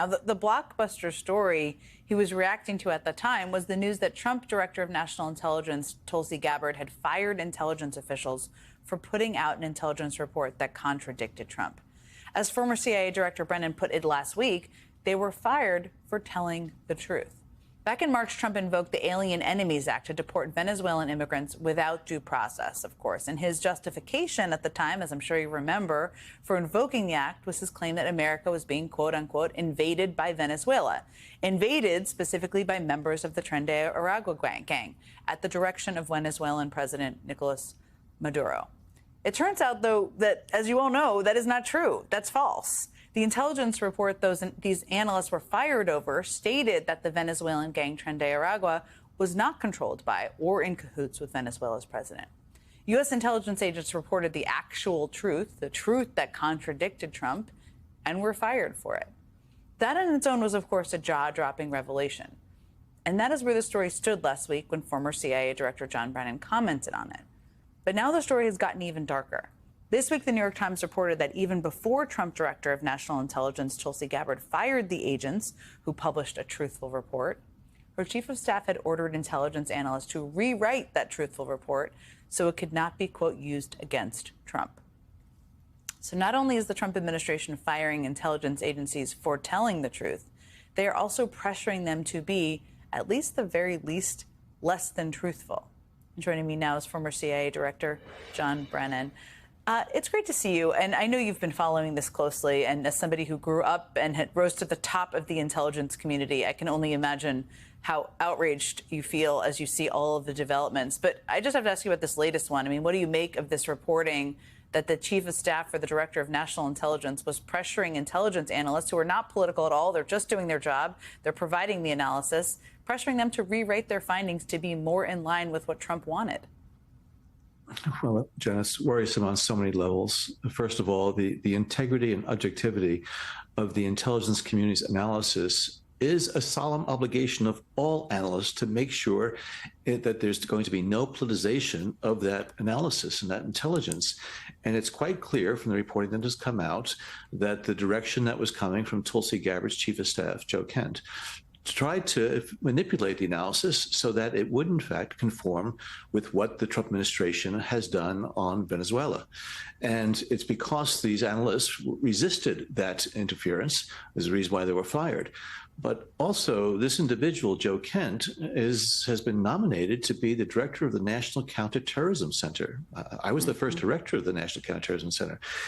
Now, the blockbuster story he was reacting to at the time was the news that Trump Director of National Intelligence Tulsi Gabbard had fired intelligence officials for putting out an intelligence report that contradicted Trump. As former CIA Director Brennan put it last week, they were fired for telling the truth. Back in March, Trump invoked the Alien Enemies Act to deport Venezuelan immigrants without due process, of course. And his justification at the time, as I'm sure you remember, for invoking the act was his claim that America was being, quote unquote, invaded by Venezuela. Invaded specifically by members of the Trende Aragua gang at the direction of Venezuelan President Nicolas Maduro. It turns out, though, that, as you all know, that is not true. That's false. The intelligence report these analysts were fired over stated that the Venezuelan gang Trende Aragua was not controlled by or in cahoots with Venezuela's president. U.S. intelligence agents reported the actual truth, the truth that contradicted Trump, and were fired for it. That in its own was, of course, a jaw-dropping revelation. And that is where the story stood last week when former CIA Director John Brennan commented on it. But now the story has gotten even darker. This week, the New York Times reported that even before Trump Director of National Intelligence Tulsi Gabbard fired the agents who published a truthful report, her chief of staff had ordered intelligence analysts to rewrite that truthful report so it could not be, quote, used against Trump. So not only is the Trump administration firing intelligence agencies for telling the truth, they are also pressuring them to be, at least the very least, less than truthful. Joining me now is former CIA Director John Brennan. It's great to see you, and I know you've been following this closely, and as somebody who grew up and had rose to the top of the intelligence community, I can only imagine how outraged you feel as you see all of the developments. But I just have to ask you about this latest one. I mean, what do you make of this reporting that the chief of staff for the director of national intelligence was pressuring intelligence analysts who are not political at all, they're just doing their job, they're providing the analysis, pressuring them to rewrite their findings to be more in line with what Trump wanted? Well, Janice, worrisome on so many levels. First of all, the integrity and objectivity of the intelligence community's analysis is a solemn obligation of all analysts to make sure that there's going to be no politicization of that analysis and that intelligence. And it's quite clear from the reporting that has come out that the direction that was coming from Tulsi Gabbard's chief of staff, Joe Kent, tried to manipulate the analysis so that it would, in fact, conform with what the Trump administration has done on Venezuela. And it's because these analysts resisted that interference is the reason why they were fired. But also, this individual, Joe Kent, has been nominated to be the director of the National Counterterrorism Center. I was the first director of the National Counterterrorism Center.